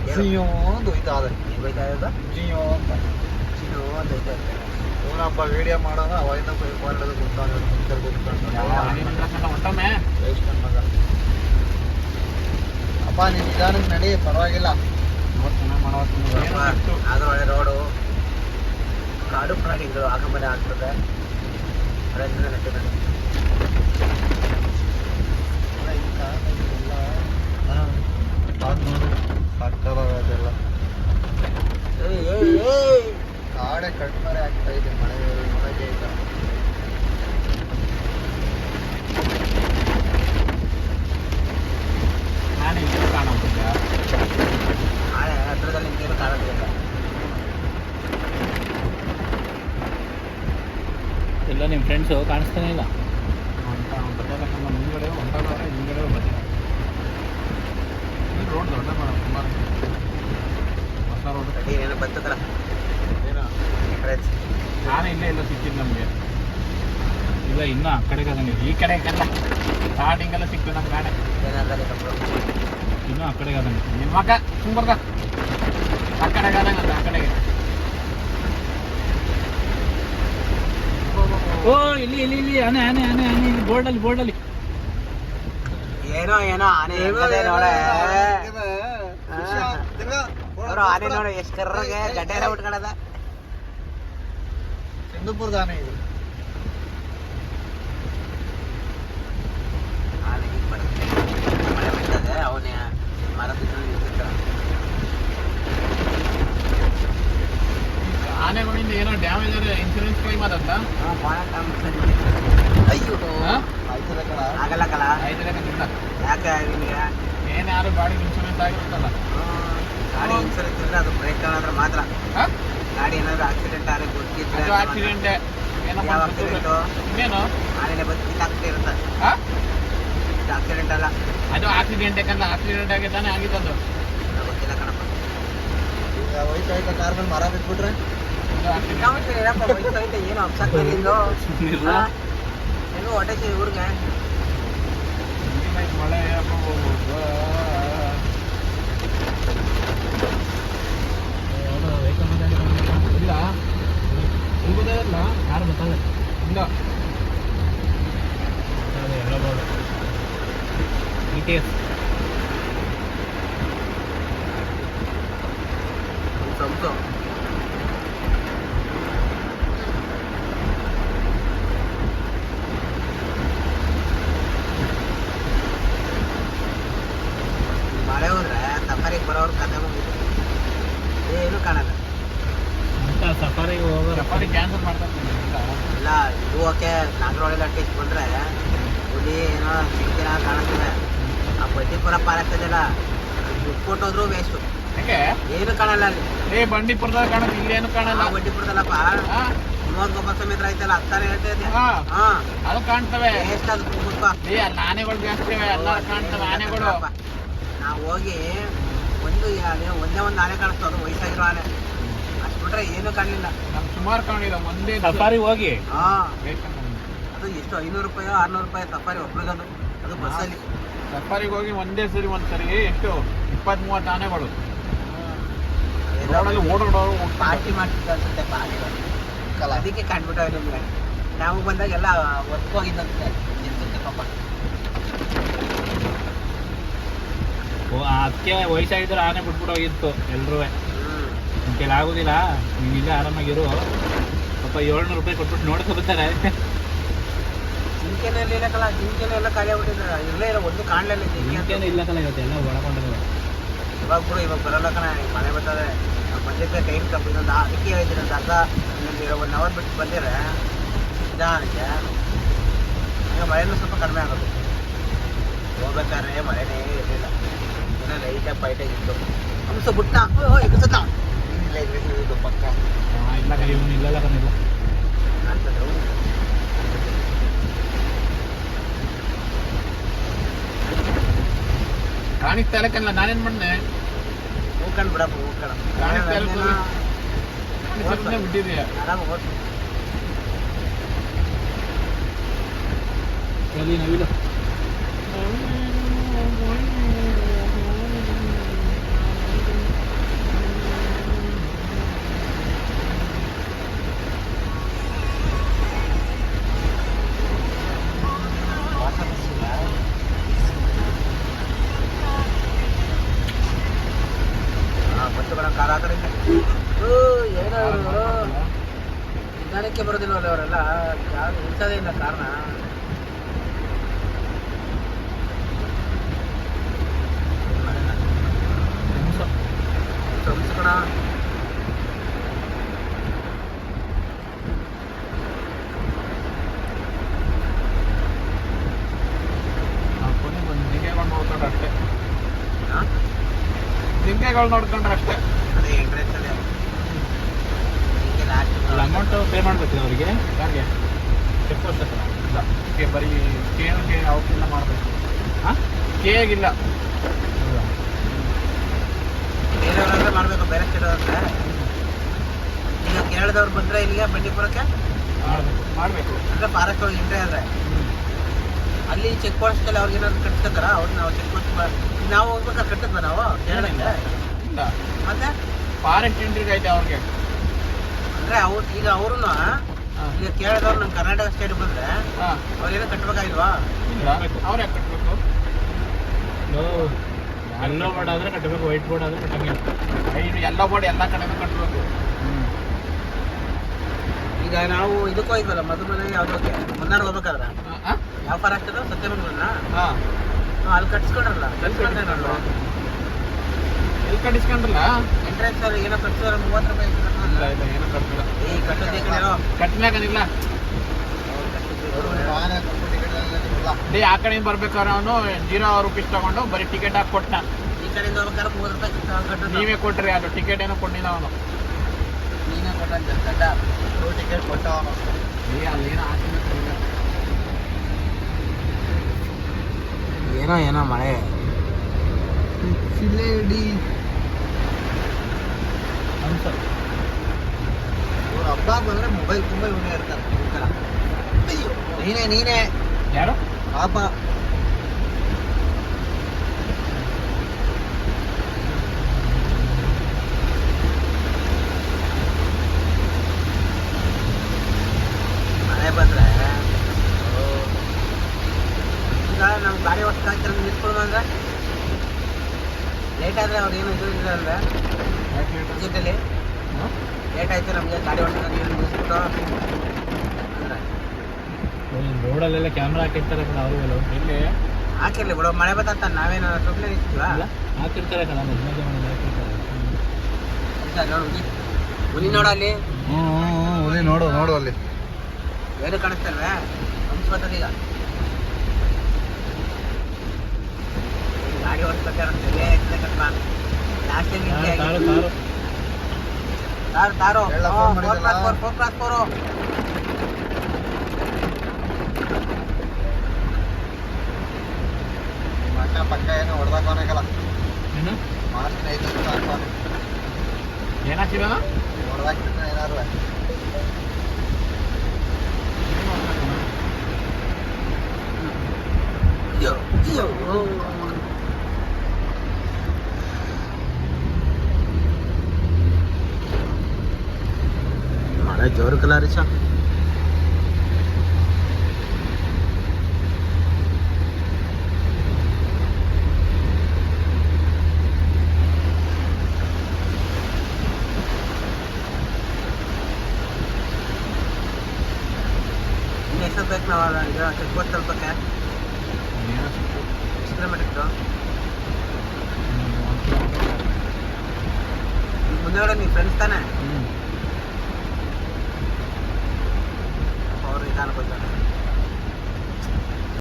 ಜಿಯೋ ಅಂತ ಹೋಯ್ತಾ ಅದ ಹೋಯ್ತಾ ಇರೋದು ಜಿಯೋ ಅಂತ ಹೋಯ್ತಾ ಇರ್ತೇನೆ. ಇವನಪ್ಪ ವಿಡಿಯೋ ಮಾಡೋದು ಅವಾಗಿಂದ ಮಾಡೋದು ಕೂತ್ಕೊಂಡು ಹೊಂಟೊಮ್ಮೆ ಮಗ ಅಪ್ಪ ನೀನು ನಿಧಾನಕ್ಕೆ ನಡಿ ಪರವಾಗಿಲ್ಲ. ಆದ್ರೂ ಒಳ್ಳೆ ರೋಡು, ಕಾಡು ಪ್ರಾಣಿಗಳು ಆಗಮನ ಆಗ್ತದೆ. ಅದರಿಂದ ನೆಟ್ಟಿದೆ. ಅದೆಲ್ಲ ಕಾಡೆ ಕಣ್ಮರೆ ಆಗ್ತಾ ಇದೆ ಮಳೆಗೆ ಈಗ. ನಾನು ಇಲ್ಲಿ ಕಾಣೋದಿಲ್ಲ, ನಾಳೆ ಹತ್ರದಲ್ಲಿ ನಿಂತೇನು ಕಾಣೋದಿಲ್ಲ. ಎಲ್ಲ ನಿಮ್ಮ ಫ್ರೆಂಡ್ಸು ಕಾಣಿಸ್ತಾನೆ ಇಲ್ಲ. ಮುಂದ್ಗಡೆ ಹೊಂಟೋದ್ರೆ ಹಿಂದ್ಗಡೆ ಬರ್ತಾರೆ. ರೋಡ್ ದೊಡ್ಡ ಸುಮಾರು ಹೊಸ ರೋಡ್ ಏನೇನು ಬರ್ತದಲ್ಲ. ಏನೋ ನಾನೇ ಇಲ್ಲೇ ಇಲ್ಲ ಸಿಕ್ಕಿದ್ದು ನಮಗೆ. ಇಲ್ಲ ಇನ್ನೂ ಆ ಕಡೆಗೆ ಅದ, ನೀವು ಈ ಕಡೆಗೆಲ್ಲ ಸ್ಟಾರ್ಟಿಂಗೆಲ್ಲ ಸಿಕ್ತು ನಮ್ಮ ಗಾಡಿ. ಇನ್ನೂ ಆ ಕಡೆಗೆ ಅದ ನಿಮ್ಮ ಮಗ ಸುಂಬರ್ಗ ಆ ಕಡೆಗೆ ಆದಂಗಲ್ಲ, ಆ ಕಡೆಗೆ. ಓ ಇಲ್ಲಿ ಇಲ್ಲಿ ಇಲ್ಲಿ ಆನೆ ಆನೆ ಆನೆ ಆನೆ ಇಲ್ಲಿ ಬೋರ್ಡಲ್ಲಿ ಏನೋ ಏನೋ ಆನೆ ನೋಡ, ಆನೆ ನೋಡ ಎಷ್ಟು ಕರ್ರಗೆ ಗಡ್ಡೆ ಎಲ್ಲ ಉಟ್ಕೊಳ್ಳದ. ಸಿಂಧುಪುರದ ಆನೆ ಇದು. ಆನೆ ಈಗ ಬರುತ್ತೆ, ಮಳೆ ಬರ್ತದೆ, ಅವನೇ ಮರ ನಿಂತಿರ್ತಾರ. ಆನೆಗಳಿಂದ ಏನೋ ಡ್ಯಾಮೇಜ್ ಆದರೆ ಇನ್ಶೂರೆನ್ಸ್ ಕ್ಲೈಮ್ ಆದಂತ. ಅಯ್ಯೋ ಆಯ್ತದ ಕಣ ಆಗಲ್ಲ ಕಲ ಯಾಕೆ ನಿಮಗೆ ಏನಾದ್ರು ಗಾಡಿ ಇನ್ಶೂರೆನ್ಸ್ ಆಗಿರುತ್ತಲ್ಲ, ಗಾಡಿ ಇನ್ಶೂರೆನ್ಸ್ ಇದ್ರೆ ಅದು ಬ್ರೇಕ್ ತಗೊಂಡ್ರೆ ಮಾತ್ರ. ಗಾಡಿ ಏನಾದ್ರು ಆಕ್ಸಿಡೆಂಟ್ ಆದರೆ ಗೊತ್ತಿದ್ರೆ ಆಕ್ಸಿಡೆಂಟ್ ಯಾವ ಆಕ್ಸಿಡೆಂಟು ಇನ್ನೇನು ಆನೆಲೆ ಬಂದು ಕಿತ್ತಾಗ್ತಾ ಇರುತ್ತೆ. ಇದು ಆಕ್ಸಿಡೆಂಟ್ ಅಲ್ಲ, ಅದು ಆಕ್ಸಿಡೆಂಟ್. ಯಾಕಂದ್ರೆ ಆಕ್ಸಿಡೆಂಟ್ ಆಗಿ ತಾನೇ ಆಗಿದ್ದದು, ಗೊತ್ತಿಲ್ಲ ಕಣಪ್ಪ. ಈಗ ಹೋಯ್ತಾ ಕಾರ್ ಮೇಲೆ ಮರ ಬಿಟ್ಬಿಟ್ರೆ ಏನಪ್ಪ ಹೋಯ್ತೈತೆ, ಏನು ಅಪ್ಸಾಕ್ತಿದ್ದು ಹೆಂಗೋ ಹೊಟ್ಟೆ ಊರಿಗೆ ಮಳೆ ಇಲ್ಲ ಇಲ್ಲ ಯಾರು ಗೊತ್ತಾಗ ಇಲ್ಲ ಎಲ್ಲ ಬೋರ್ಡ್ ETS ಸ್ವಲ್ಪ ಮಳೆ ಹೋದ್ರೆ ಸಫಾರಿಗೆ ಬರೋರು ಕತೆ ಮುಗಿತು, ಏನು ಕಾಣಲ್ಲ. ಅಂತ ಸಫಾರಿಗೆ ಹೋಗೋ ಸಫಾರಿ ಕ್ಯಾನ್ಸಲ್ ಮಾಡ್ತಾರೆ ಇಲ್ಲ. ಇದು ಓಕೆ, ನಾಗರಹೊಳೆಲ್ಲ ಟೆಸ್ಟ್ ಬಂದರೆ ಹುಲಿ ಏನೋ ಸಿಕ್ಕಿನ ಕಾಣುತ್ತದೆ. ಆ ಬಂಡೀಪುರ ಪಾರಾಗ್ತದಲ್ಲ, ದುಡ್ಡು ಕೊಟ್ಟೋದ್ರು ವೇಸ್ಟು, ಯಾಕೆ ಏನು ಕಾಣಲ್ಲ ಅಲ್ಲಿ. ಬಂಡೀಪುರದಾಗ ಕಾಣುತ್ತೆ, ಇಲ್ಲೇನು ಕಾಣಲ್ಲ. ಬಂಡೀಪುರದಲ್ಲಪ್ಪ 30 ಗೊಬ್ಬರ ಸಮೇತ ಐತಲ್ಲ, ಹತ್ತಾನೆ ಹೇಳ್ತೈತೆ. ಅದು ಕಾಣ್ತವೆ ಎಷ್ಟು, ಅದು ಕುಂಕುಮ ಅಲ್ಲಿ ಆನೆಗಳು ಜಾಸ್ತಿ ಎಲ್ಲ ಕಾಣ್ತವೆ ಆನೆಗಳು. ನಾವು ಹೋಗಿ ಒಂದೇ ಒಂದು ಆನೆ ಕಾಣಿಸ್ತು, ಅದು ವಯಸ್ಸಾಗಿರೋ ಆನೆ. ಅಷ್ಟು ಬಿಟ್ರೆ ಏನು ಕಾಣಲಿಲ್ಲ. ನಮ್ಗೆ ಸುಮಾರು ಕಾಣಲಿಲ್ಲ, ಒಂದೇ ಸಫಾರಿ ಹೋಗಿ. ಅದು ಎಷ್ಟು 500 ರೂಪಾಯಿ 600 ರೂಪಾಯಿ ಸಫಾರಿ ಒಬ್ರಿಗದು, ಅದು ಬಸ್ಸಲ್ಲಿ. ಸಫಾರಿಗೆ ಹೋಗಿ ಒಂದೇ ಸರಿ ಒಂದ್ಸರಿ ಎಷ್ಟು 20-30 ಆನೆಗಳು ಓಡಾಡೋರು ಪಾರ್ಟಿ ಮಾಡ್ತಿದ್ದ ಅನ್ಸುತ್ತೆ. ಪಾರ್ಟಿಗಳು ಅದಕ್ಕೆ ಕಾಣ್ಬಿಟ್ಟವೆ ನಿಮ್ಗೆ. ನಾವು ಬಂದಾಗೆಲ್ಲ ಒತ್ಕೋಗಿದ್ದಂತೆ ನಿಂತಂತೆ ಪಾಪ. ಅದಕ್ಕೆ ವಯಸ್ಸಾಗಿದ್ರೆ ಆನೆ ಬಿಟ್ಬಿಟ್ಟು ಹೋಗಿತ್ತು ಎಲ್ರೂ. ನಿನ್ ಕೈಲಿ ಆಗೋದಿಲ್ಲ, ನೀನು ಇಲ್ಲೇ ಆರಾಮಾಗಿರು. ಪಾಪ 700 ರೂಪಾಯಿ ಕೊಟ್ಬಿಟ್ಟು ನೋಡ್ಕೊ ಬರ್ತಾರೆ. ಜಿಂಕೆನಲ್ಲಿ ಇಲ್ಲಕ್ಕಲ್ಲ, ಜಿಂಕೆನೆಲ್ಲ ಖಾಲಿ ಆಗ್ಬಿಟ್ಟಿದ್ರೆ ಇರಲೇ ಇಲ್ಲ, ಒಂದು ಕಾಣಲಿಲ್ಲ. ಜಿಂಕೆನೂ ಇಲ್ಲಕ್ಕಲ್ಲ, ಇವತ್ತು ಎಲ್ಲ ಒಳಗೊಂಡಿದೆ. ಇವಾಗ ಬಿಡು, ಇವಾಗ ಬರೋಲ್ಲ ಕಣ, ಮಳೆ ಬರ್ತದೆ. ಬಂದಿದ್ದೆ ಟೈಮ್ ಕಮ್ಮಿ, ಇನ್ನೊಂದು ಅದಕ್ಕೆ ಹೇಳಿದ್ದೀನಿ, ಒಂದು ಅರ್ಧ ಇನ್ನೊಂದು 1 ಅವರ್ ಬಿಟ್ಟು ಬಂದಿದ್ರೆ ನಿಧಾನಕ್ಕೆ ಈಗ ಮಳೆನೂ ಸ್ವಲ್ಪ ಕಡಿಮೆ ಆಗೋದು. ಹೋಗ್ಬೇಕಾದ್ರೆ ಮಳೆನೇ ಇರಲಿಲ್ಲ, ಏನೋ ಲೈಟಾಗಿ ಪೈಟಾಗಿತ್ತು. ಹಂಸ ಬಿಟ್ಟ ಈಗ ಸತ್ತ ಇದು ಪಕ್ಕ ಇಲ್ಲ ಕೈ ಇವನು ಇಲ್ಲಲ್ಲ ಕಣ್ಣಿಲ್ಲ ಅಂತದ್ದು. ಕಾಣಿಸ್ತಾ ಇಲ್ಲಕ್ಕಲ್ಲ, ನಾನೇನು ಮಾಡ್ದೆ ಹೋಗ್ಕೊಂಡು ಬಿಡಪ್ಪ, ಹೋಗ್ಕೊಂಡು ಬಿಟ್ಟಿದೆಯಾ ಆರಾಮ ಓದ್ತು. ಎಲ್ಲಿ ನವಿಲು ಹೋಯ್ತು ಕಣ ಕಾರ್ ಆ ಕಡೆ ಏನೋ ನಿಧಾನಕ್ಕೆ ಬರೋದಿಲ್ವಲ್ಲ ಅವರೆಲ್ಲ ಯಾರು ನಿಲ್ಸೋದೇ ಇಲ್ಲ ಕಾರ್ನ. ಕಣ ಅಷ್ಟೇ ಜಿಂಕೆಗಳು ನೋಡ್ಕೊಂಡ್ರೆ ಅಷ್ಟೇ. ಅದೇ ಎಂಟ್ರೆನ್ಸ್ ಅದೇ ಅಮೌಂಟ್ ಪೇ ಮಾಡ್ಬೇಕು ಅವರಿಗೆ ಯಾರಿಗೆ ಚೆಕ್ ಪೋಸ್ಟ್ ಹತ್ರ ಇಲ್ಲ ಬರೀ ಕೆ ಅವಕ್ಕೆಲ್ಲ ಮಾಡಬೇಕು. ಹಾಂ ಕೇಗಿಲ್ಲ ಬೇರೆಯವ್ರಂದ್ರೆ ಮಾಡಬೇಕು, ಬೇರೆ ಸ್ಟೇಟ್ ಅವ್ರಂದ್ರೆ. ಈಗ ಕೇರಳದವ್ರು ಬಂದರೆ ಇಲ್ಲಿಗೆ ಬಂಡೀಪುರಕ್ಕೆ ಮಾಡಬೇಕು ಅಂದರೆ ಫಾರೆಸ್ಟ್ ಒಳಗೆ ಎಂಟ್ರಿ ಆದರೆ ಅಲ್ಲಿ ಚೆಕ್ ಪೋಸ್ಟಲ್ಲಿ ಅವ್ರಿಗೆ ಏನಾದ್ರು ಕಟ್ಸ್ಕೊತಾರ ಅವ್ರು ನಾವು ಚೆಕ್ ಪೋಸ್ಟ್ ನಾವು ಹೋಗ್ಬೇಕಾದ್ರೆ ಕಟ್ಟಿದ್ವ ನಾವು ಕೇರಳಕ್ಕೆ ಇಲ್ಲ ಮತ್ತೆ ಫಾರೆಸ್ಟ್ ಎಂಟ್ರಿಗೆ ಐತೆ ಅವ್ರಿಗೆ. ಅಂದರೆ ಅವ್ರು ಈಗ ಅವರು ಈಗ ಕೇರಳದವ್ರು ನಮ್ಮ ಕರ್ನಾಟಕ ಸ್ಟೇಟ್ ಬಂದರೆ ಅವ್ರೇನೋ ಕಟ್ಟಬೇಕಾಗಿಲ್ವಾ? ಇಲ್ಲ ಅವ್ರು ಯಾಕೆ ಕಟ್ಟಬೇಕು? ಎಲ್ಲೋ ಬೋರ್ಡ್ ಆದರೆ ಕಟ್ಟಬೇಕು, ವೈಟ್ ಬೋರ್ಡ್ ಆದರೆ ಕಟ್ಟಂಗಿಲ್ಲ. ಎಲ್ಲೋ ಬೋರ್ಡ್ ಎಲ್ಲ ಕಡೆನೂ ಕಟ್ಟಬೇಕು. ಈಗ ನಾವು ಇದಕ್ಕೆ ಹೋಯ್ತಲ್ಲ ಮಧುಮನೆ ಯಾವುದಕ್ಕೆ ಮುನ್ನಾರ್ ಹೋಗ್ಬೇಕಾದ್ರೆ ಯಾವ ಫಾರೆಸ್ಟ್ ಅದು ಸತ್ಯಮಂಗಲನ ಅಲ್ಲಿ ಕಟ್ಸ್ಕೊಂಡ್ರಲ್ಲ ಕಟ್ಸ್ಕೊಂಡ್ರಲ್ಲ ಎಲ್ಲಿ ಕಟ್ಟಿಸ್ಕೊಂಡ್ರಲ್ಲ ಎಂಟ್ರೆನ್ಸ್ ಅಲ್ಲಿ ಏನೋ ಕಟ್ಸಿದ್ರೆ 30 ರೂಪಾಯಿ ಇಲ್ಲ ಇಲ್ಲ ಏನೂ ಕಟ್ಟಿಲ್ಲ. ಈ ಕಟ್ಟೋದೇ ಕಡೆಯೋ ಕಟ್ಟಲಾಗದಿಲ್ಲ. ಆ ಕಡೆಯಿಂದ ಬರ್ಬೇಕಾದ್ರೆ ಅವನು 0 ರೂಪೀಸ್ ತಗೊಂಡು ಬರೀ ಟಿಕೆಟ್ ಹಾಕಿ ಕೊಟ್ಟ. ಈ ಕಡೆಯಿಂದ ಹೋಗ್ಬೇಕಾದ್ರೆ 30 ರೂಪಾಯಿ ಕಟ್ಟೋದು ನೀವೇ ಕೊಟ್ರಿ, ಅದು ಟಿಕೆಟ್ ಏನೋ ಕೊಟ್ಟಿಲ್ಲ ಅವನು. ನೀನೇ ಕೊಟ್ಟಂತೆ ಕಟ್ಟ ಟಿಕೆಟ್ ಕೊಟ್ಟ ಅವನು. ಅಲ್ಲೇನೋ ಏನೋ ಏನೋ ಮಳೆ ಸಿಲೇಡಿ ಇವ್ರು ಹಬ್ಬ ಬಂದ್ರೆ ಮೊಬೈಲ್ ತುಂಬ ಇವನೇ ಇರ್ತಾರೆ. ನೀನೇ ಯಾರು ಪಾಪ ಮಳೆ ಬಂದ್ರೆ ಈಗ ನಾವು ಗಾಡಿ ಹೊಸ್ತಾಗ್ತಿರ ನಿಂತ್ಕೊಳ್ಬಂದ್ರೆ ಲೇಟ್ ಆದರೆ ಅವ್ರು ಏನು ಇದು ಇಲ್ಲ ಅಂದರೆ ಜೊತೆಲಿ ಲೇಟ್ ಆಯ್ತು ನಮಗೆ ಗಾಡಿ ಹೊಸ್ತಾಗ ನಿಲ್ಲಿಸ್ಬಿಟ್ಟು ಅಂದರೆ ರೋಡಲ್ಲೆಲ್ಲ ಕ್ಯಾಮ್ರಾ ಹಾಕಿರ್ತಾರೆ ಕಣ ಅವರು ಎಲ್ಲಿ ಹಾಕಿರ್ಲಿ ಬಿಡು, ಮಳೆ ಬತ್ತ ನಾವೇನು ಸುಮ್ಮನೆ ನಿಂತೀವಾ? ಹಾಕಿರ್ತಾರೆ ಕಣ ಮಧ್ಯ ಹಾಕಿರ್ತಾರೆ. ನೋಡು ಹುಲಿ ನೋಡು ಅಲ್ಲಿ ಹುಲಿ ನೋಡು ನೋಡು ಅಲ್ಲಿ ಏನು ಕಾಣಿಸ್ತಲ್ವೇ ಅನ್ಸ್ಕೊತದ ಈಗ ಗಾಡಿ ಹೊಡ್ಸ್ಬೇಕಾದ್ರೆ ಲಾಸ್ಟ್ ತಾರು ಎಲ್ಲ phone ಮಾಡಿದ್ರಲ್ಲ? 4+4 ಅಣ್ಣ ಪಕ್ಕ ಏನೋ ಹೊಡೆದಾಕೋನಾಗಲ್ಲ ಏನು ಮಾರ್ಚಿನ 5 ವರ್ಷ ಹಾಕೋನೆ ಏನಾಗ್ತಿಲ್ಲ ಹೊಡೆದಾಕ್ತಿರ್ತಾನೆ ಏನಾದ್ರು. ಮಳೆ ಜೋರು ಕಲಾರಿಸ ಎಷ್ಟು ಬೇಕು ನಾವು ಈಗ ಚೆಕ್ ಪೋಸ್ಟ್ ತಲುಪಕ್ಕೆ ಎಷ್ಟು ಕಿಲೋಮೀಟರ್ ಮುಂದೆ ನಿಮ್ಮ ಫ್ರೆಂಡ್ಸ್ ತಾನೆ?